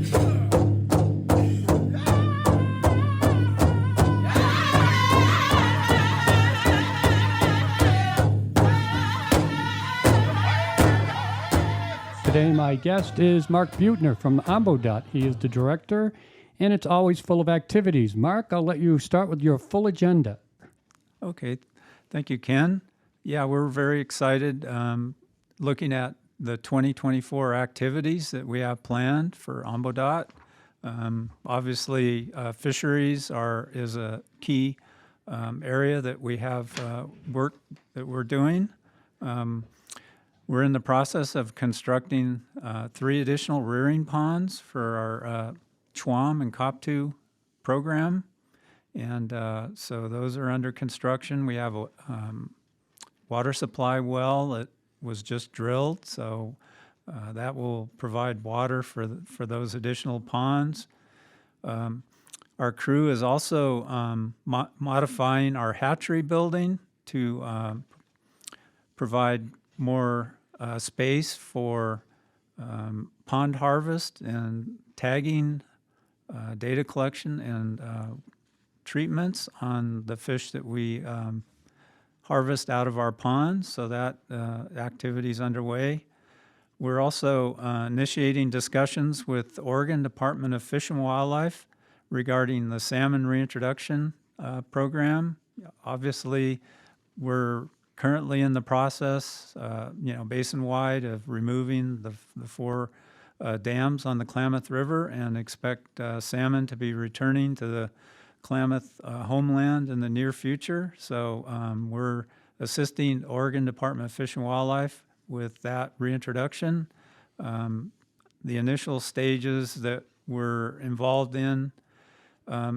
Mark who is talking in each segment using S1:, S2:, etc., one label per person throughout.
S1: Today my guest is Mark Buettner from Ambodat. He is the director, and it's always full of activities. Mark, I'll let you start with your full agenda.
S2: Okay, thank you, Ken. Yeah, we're very excited looking at the 2024 activities that we have planned for Ambodat. Obviously, fisheries is a key area that we have work that we're doing. We're in the process of constructing 3 additional rearing ponds for our Chwam and Koptu program. And so those are under construction. We have a water supply well that was just drilled, so that will provide water for those additional ponds. Our crew is also modifying our hatchery building to provide more space for pond harvest and tagging, data collection, and treatments on the fish that we harvest out of our ponds. So that activity is underway. We're also initiating discussions with Oregon Department of Fish and Wildlife regarding the salmon reintroduction program. Obviously, we're currently in the process, basin-wide, of removing the 4 dams on the Klamath River, and expect salmon to be returning to the Klamath homeland in the near future. So we're assisting Oregon Department of Fish and Wildlife with that reintroduction. The initial stages that we're involved in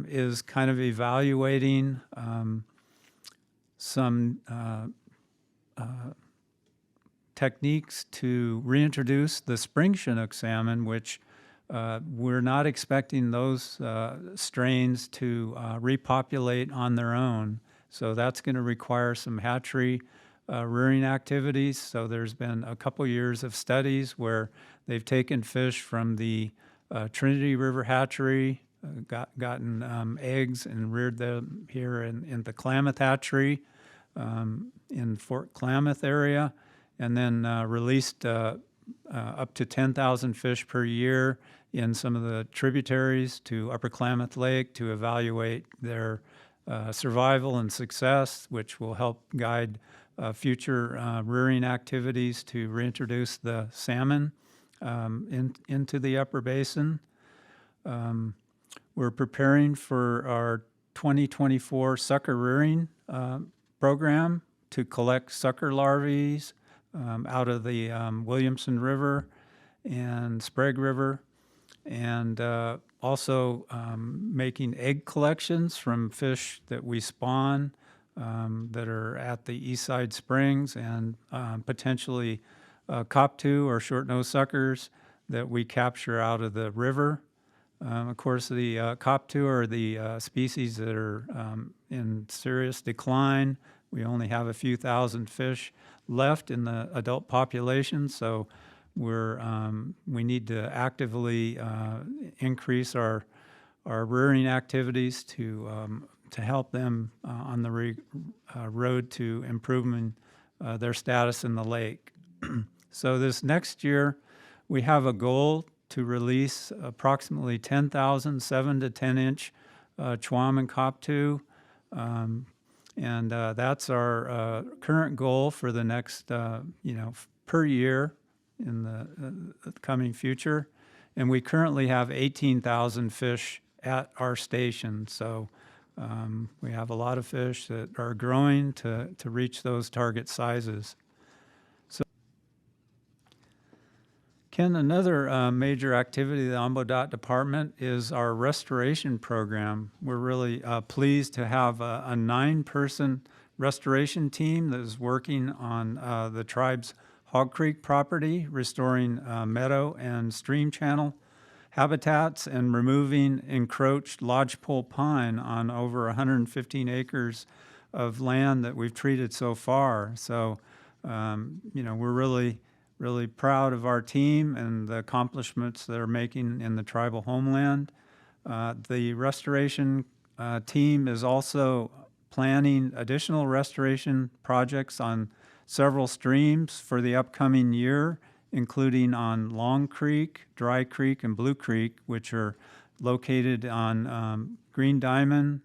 S2: is kind of evaluating some techniques to reintroduce the spring Chinook salmon, which we're not expecting those strains to repopulate on their own. So that's going to require some hatchery rearing activities. So there's been a couple years of studies where they've taken fish from the Trinity River hatchery, gotten eggs and reared them here in the Klamath hatchery in Fort Klamath area, and then released up to 10,000 fish per year in some of the tributaries to Upper Klamath Lake to evaluate their survival and success, which will help guide future rearing activities to reintroduce the salmon into the upper basin. We're preparing for our 2024 sucker rearing program to collect sucker larvae out of the Williamson River and Sprague River, and also making egg collections from fish that we spawn that are at the Eastside Springs, and potentially koptu or short-nosed suckers that we capture out of the river. Of course, the koptu are the species that are in serious decline. We only have a few thousand fish left in the adult population, so we need to actively increase our rearing activities to help them on the road to improving their status in the lake. So this next year, we have a goal to release approximately 10,000 7 to 10 inch Chwam and koptu. And that's our current goal for the next, per year in the coming future. And we currently have 18,000 fish at our station. So we have a lot of fish that are growing to reach those target sizes. So, Ken, another major activity of the Ambodat Department is our restoration program. We're really pleased to have a 9-person restoration team that is working on the tribe's Hog Creek property, restoring meadow and stream channel habitats and removing encroached lodgepole pine on over 115 acres of land that we've treated so far. So, we're really really proud of our team and the accomplishments they're making in the tribal homeland. The restoration team is also planning additional restoration projects on several streams for the upcoming year, including on Long Creek, Dry Creek, and Blue Creek, which are located on Green Diamond,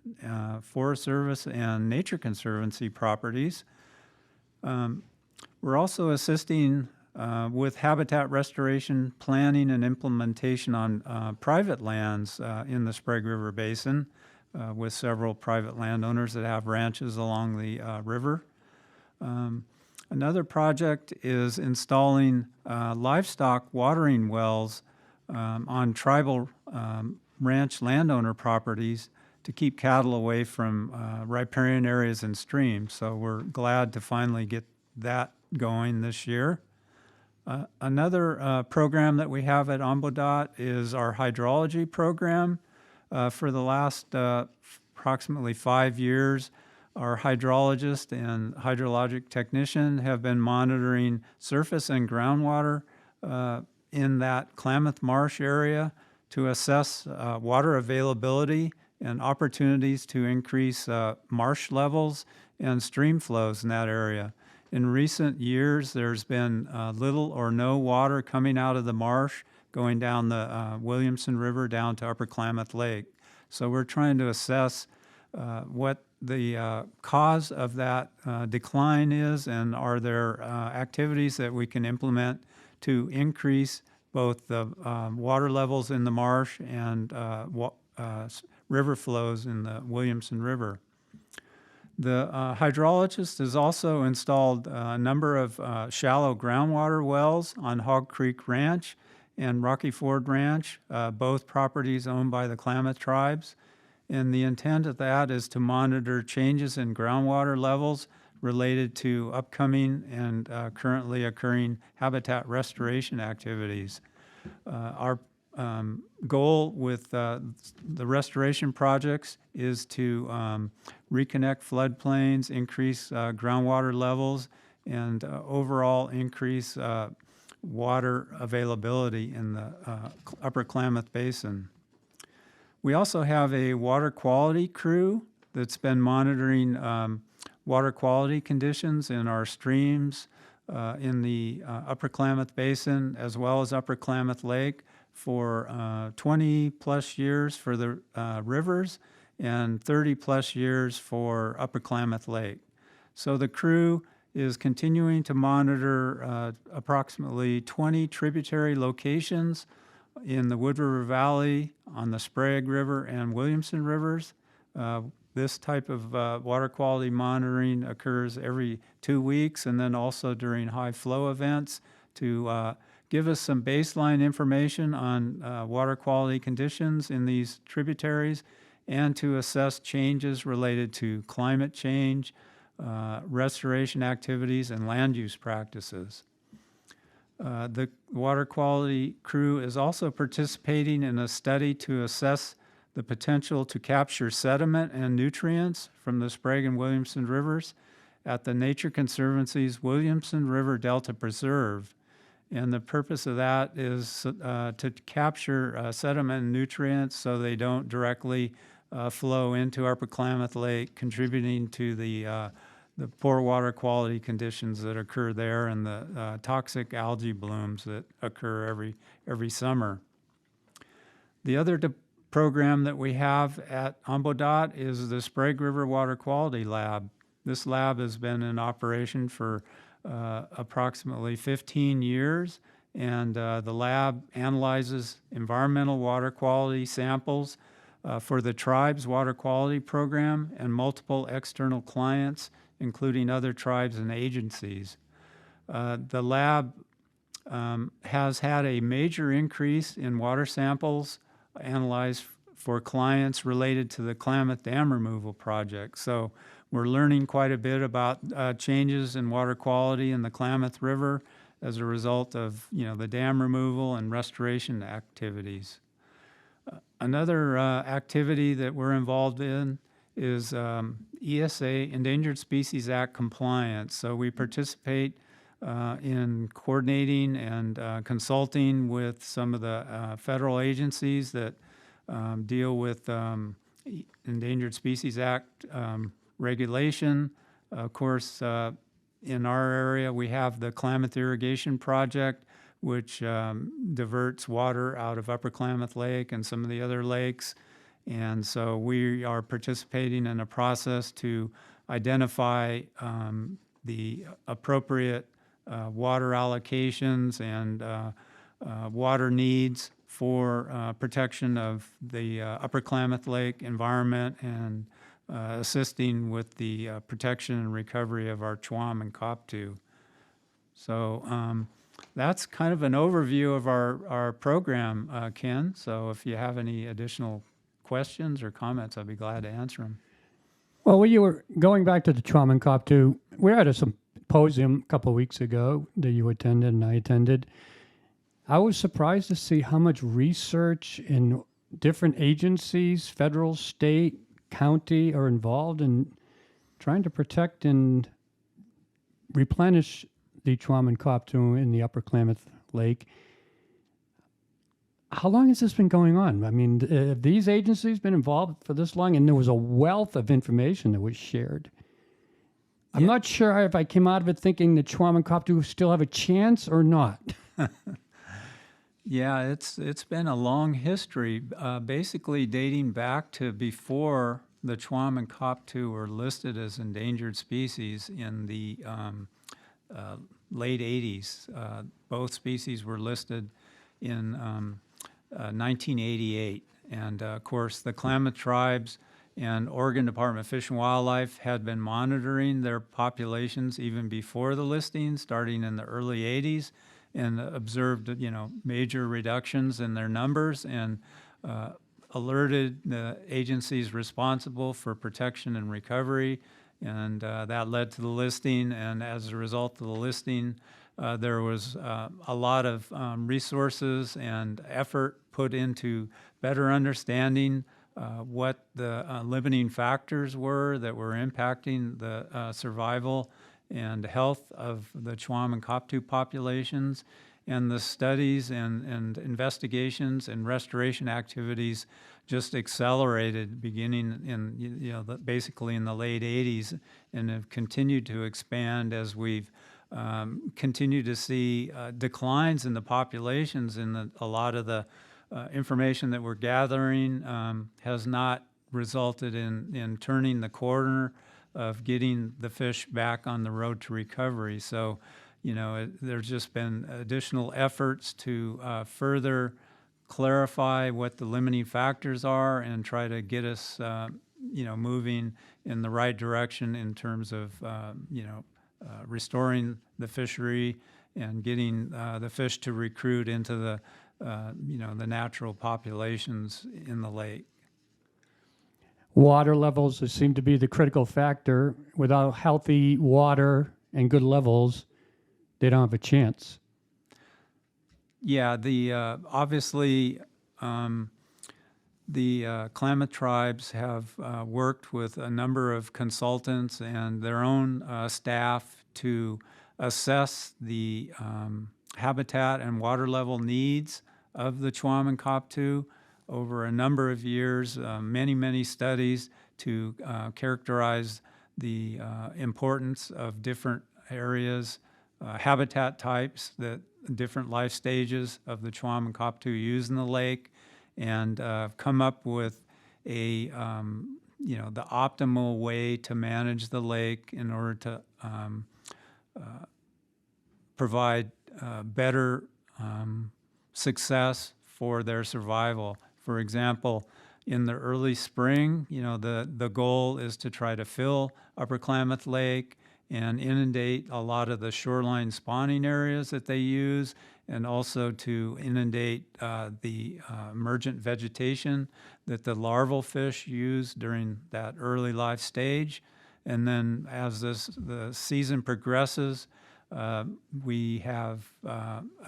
S2: Forest Service, and Nature Conservancy properties. We're also assisting with habitat restoration planning and implementation on private lands in the Sprague River Basin with several private landowners that have ranches along the river. Another project is installing livestock watering wells on tribal ranch landowner properties to keep cattle away from riparian areas and streams. So we're glad to finally get that going this year. Another program that we have at Ambodat is our hydrology program. For the last approximately 5 years, our hydrologist and hydrologic technician have been monitoring surface and groundwater in that Klamath Marsh area to assess water availability and opportunities to increase marsh levels and stream flows in that area. In recent years, there's been little or no water coming out of the marsh going down the Williamson River down to Upper Klamath Lake. So we're trying to assess what the cause of that decline is, and are there activities that we can implement to increase both the water levels in the marsh and river flows in the Williamson River. The hydrologist has also installed a number of shallow groundwater wells on Hog Creek Ranch and Rocky Ford Ranch, both properties owned by the Klamath tribes. And the intent of that is to monitor changes in groundwater levels related to upcoming and currently occurring habitat restoration activities. Our goal with the restoration projects is to reconnect floodplains, increase groundwater levels, and overall increase water availability in the Upper Klamath Basin. We also have a water quality crew that's been monitoring water quality conditions in our streams in the Upper Klamath Basin as well as Upper Klamath Lake for 20 plus years for the rivers and 30 plus years for Upper Klamath Lake. So the crew is continuing to monitor approximately 20 tributary locations in the Wood River Valley, on the Sprague River and Williamson Rivers. This type of water quality monitoring occurs every 2 weeks, and then also during high flow events to give us some baseline information on water quality conditions in these tributaries, and to assess changes related to climate change, restoration activities, and land use practices. The water quality crew is also participating in a study to assess the potential to capture sediment and nutrients from the Sprague and Williamson rivers at the Nature Conservancy's Williamson River Delta Preserve. And the purpose of that is to capture sediment and nutrients so they don't directly flow into Upper Klamath Lake, contributing to the poor water quality conditions that occur there and the toxic algae blooms that occur every summer. The other program that we have at Ambodat is the Sprague River Water Quality Lab. This lab has been in operation for approximately 15 years, and the lab analyzes environmental water quality samples for the tribe's water quality program and multiple external clients, including other tribes and agencies. The lab has had a major increase in water samples analyzed for clients related to the Klamath Dam removal project. So we're learning quite a bit about changes in water quality in the Klamath River as a result of the dam removal and restoration activities. Another activity that we're involved in is ESA, Endangered Species Act compliance. So we participate in coordinating and consulting with some of the federal agencies that deal with Endangered Species Act regulation. Of course, in our area, we have the Klamath Irrigation Project, which diverts water out of Upper Klamath Lake and some of the other lakes. And so we are participating in a process to identify the appropriate water allocations and water needs for protection of the Upper Klamath Lake environment and assisting with the protection and recovery of our chwam and koptu. So that's kind of an overview of our program, Ken. So if you have any additional questions or comments, I'd be glad to answer them.
S1: Well, when you were going back to the chwam and koptu, we were at a symposium a couple of weeks ago that you attended and I attended. I was surprised to see how much research in different agencies, federal, state, county, are involved in trying to protect and replenish the chwam and koptu in the Upper Klamath Lake. How long has this been going on? I mean, have these agencies been involved for this long? And there was a wealth of information that was shared. I'm not sure if I came out of it thinking that chwam and koptu still have a chance or not.
S2: Yeah, it's been a long history, basically dating back to before the chwam and koptu were listed as endangered species in the late 80s. Both species were listed in 1988. And of course, the Klamath tribes and Oregon Department of Fish and Wildlife had been monitoring their populations even before the listing, starting in the early 80s, and observed, major reductions in their numbers and alerted the agencies responsible for protection and recovery. And that led to the listing. And as a result of the listing, there was a lot of resources and effort put into better understanding what the limiting factors were that were impacting the survival and health of the chwam and koptu populations. And the studies and investigations and restoration activities just accelerated beginning in, basically in the late 80s, and have continued to expand as we've continued to see declines in the populations. And a lot of the information that we're gathering has not resulted in turning the corner of getting the fish back on the road to recovery. So, there's just been additional efforts to further clarify what the limiting factors are and try to get us, moving in the right direction in terms of, restoring the fishery and getting the fish to recruit into the, the natural populations in the lake.
S1: Water levels seem to be the critical factor. Without healthy water and good levels, they don't have a chance.
S2: Yeah, obviously the Klamath tribes have worked with a number of consultants and their own staff to assess the habitat and water level needs of the chwam and koptu over a number of years, many studies to characterize the importance of different areas, habitat types, that different life stages of the chwam and koptu use in the lake, and come up with a the optimal way to manage the lake in order to provide better success for their survival. For example, in the early spring, the goal is to try to fill Upper Klamath Lake and inundate a lot of the shoreline spawning areas that they use, and also to inundate the emergent vegetation that the larval fish use during that early life stage. And then as the season progresses, we have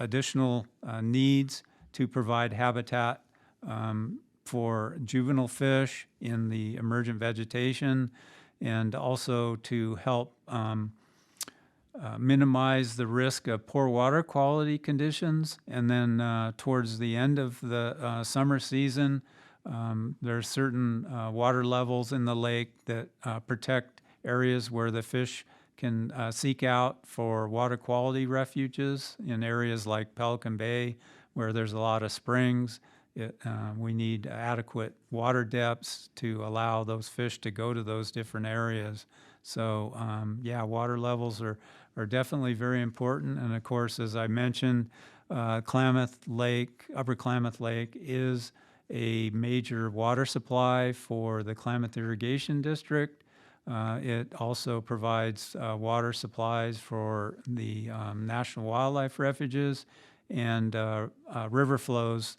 S2: additional needs to provide habitat for juvenile fish in the emergent vegetation, and also to help minimize the risk of poor water quality conditions. And then towards the end of the summer season, there are certain water levels in the lake that protect areas where the fish can seek out for water quality refuges in areas like Pelican Bay, where there's a lot of springs. We need adequate water depths to allow those fish to go to those different areas. So, yeah, water levels are definitely very important. And of course, as I mentioned, Klamath Lake, Upper Klamath Lake, is a major water supply for the Klamath Irrigation District. It also provides water supplies for the National Wildlife Refuges and river flows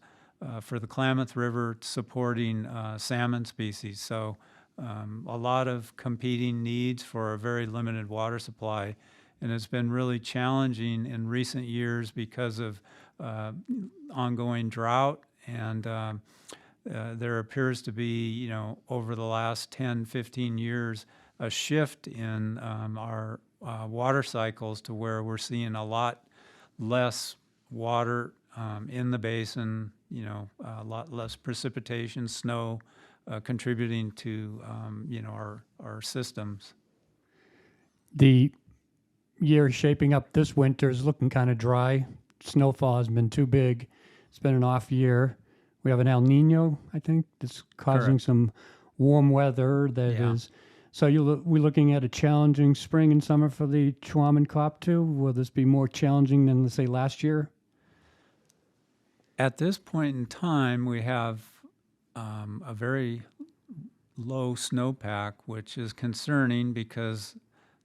S2: for the Klamath River supporting salmon species. So a lot of competing needs for a very limited water supply. And it's been really challenging in recent years because of ongoing drought. And there appears to be, over the last 10, 15 years, a shift in our water cycles to where we're seeing a lot less water in the basin, a lot less precipitation, snow contributing to, our systems.
S1: The year shaping up this winter is looking kind of dry. Snowfall has been too big. It's been an off year. We have an El Nino, I think, that's causing
S2: Correct.
S1: some warm weather that is.
S2: Yeah.
S1: So we're looking at a challenging spring and summer for the Chuaman Koptu. Will this be more challenging than, let's say, last year?
S2: At this point in time, we have a very low snowpack, which is concerning because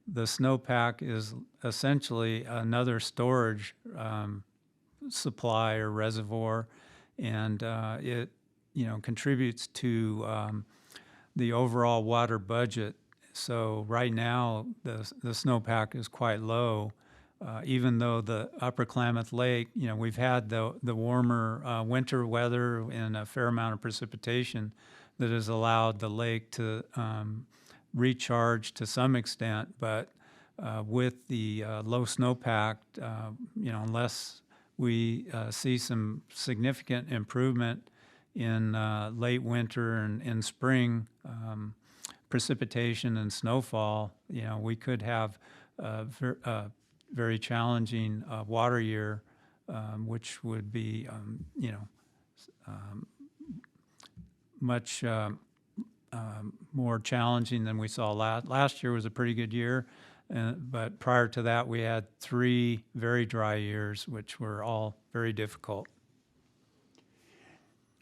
S2: the snowpack is essentially another storage supply or reservoir, and it contributes to the overall water budget. So right now the snowpack is quite low, even though the Upper Klamath Lake, we've had the warmer winter weather and a fair amount of precipitation that has allowed the lake to recharge to some extent, but with the low snowpack, unless we see some significant improvement in late winter and in spring precipitation and snowfall, we could have a very challenging water year, which would be, much more challenging than we saw last. Last year was a pretty good year, but prior to that, we had 3 very dry years, which were all very difficult.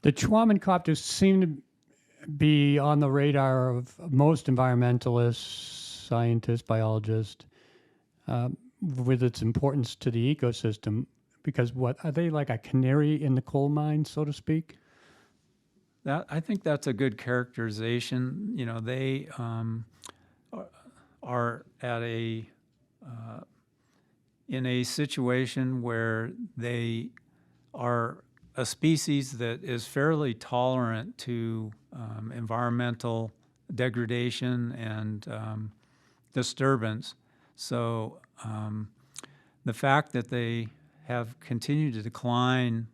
S1: The Chuaman Koptu seem to be on the radar of most environmentalists, scientists, biologists, with its importance to the ecosystem. Because what are they, like a canary in the coal mine, so to speak?
S2: I think that's a good characterization. They are at in a situation where they are a species that is fairly tolerant to environmental degradation and disturbance. So the fact that they have continued to decline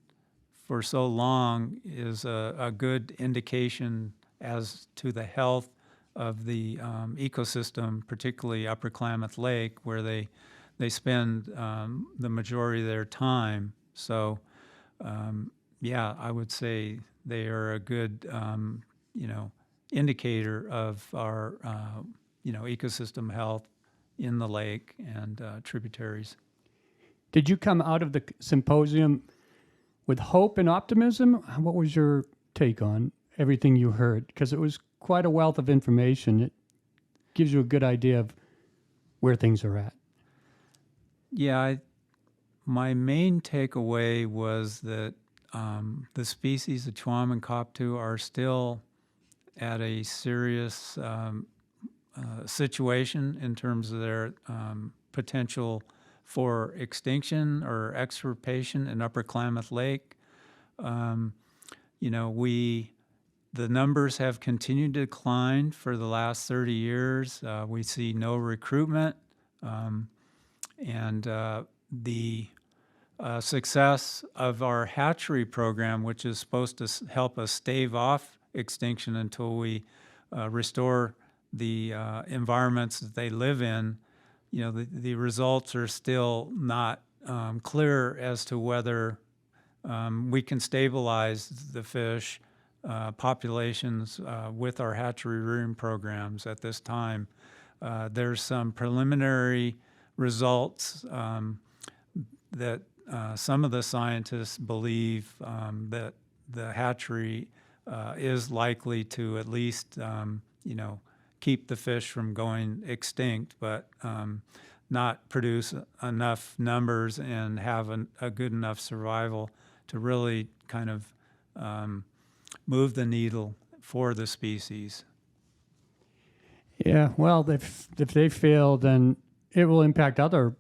S2: for so long is a good indication as to the health of the ecosystem, particularly Upper Klamath Lake, where they spend the majority of their time. So, yeah, I would say they are a good, indicator of our, ecosystem health in the lake and tributaries.
S1: Did you come out of the symposium with hope and optimism? What was your take on everything you heard? Because it was quite a wealth of information. It gives you a good idea of where things are at.
S2: Yeah, my main takeaway was that the species of Chuaman Koptu are still at a serious situation in terms of their potential for extinction or extirpation in Upper Klamath Lake. The numbers have continued to decline for the last 30 years. We see no recruitment. And the success of our hatchery program, which is supposed to help us stave off extinction until we restore the environments that they live in, the results are still not clear as to whether we can stabilize the fish populations with our hatchery rearing programs at this time. There's some preliminary results that some of the scientists believe that the hatchery is likely to at least, keep the fish from going extinct, but not produce enough numbers and have a good enough survival to really kind of move the needle for the species.
S1: Yeah, well, if they fail, then it will impact other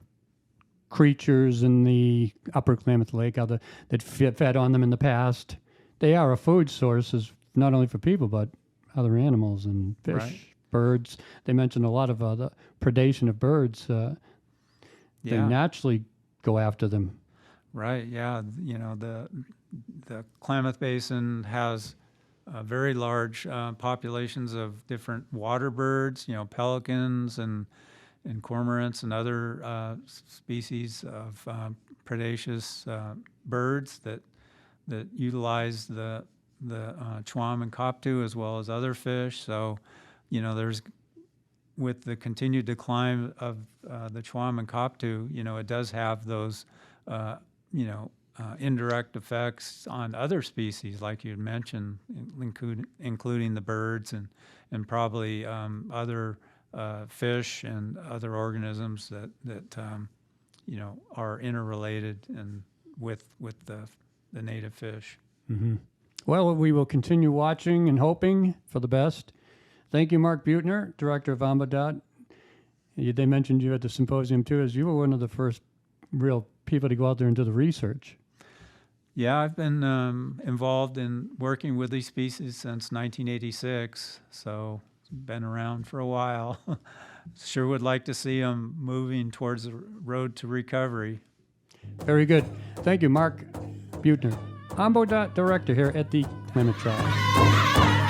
S1: creatures in the upper Klamath Lake that fed on them in the past. They are a food source, not only for people, but other animals and fish,
S2: Right.
S1: birds. They mentioned a lot of the predation of birds. They
S2: Yeah.
S1: naturally go after them.
S2: Right. Yeah. The Klamath Basin has very large populations of different water birds. Pelicans and cormorants and other species of predaceous birds that utilize the chwam and koptu as well as other fish. So, there's with the continued decline of the chwam and koptu, it does have those, indirect effects on other species, like you had mentioned, including the birds and probably other fish and other organisms that are interrelated and with the native fish.
S1: Mm-hmm. Well, we will continue watching and hoping for the best. Thank you, Mark Buettner, Director of Ambodat. They mentioned you at the symposium, too, as you were one of the first real people to go out there and do the research.
S2: Yeah, I've been involved in working with these species since 1986, so been around for a while. Sure would like to see them moving towards the road to recovery.
S1: Very good. Thank you, Mark Buettner, Ambodat Director here at the Klamath Tribe.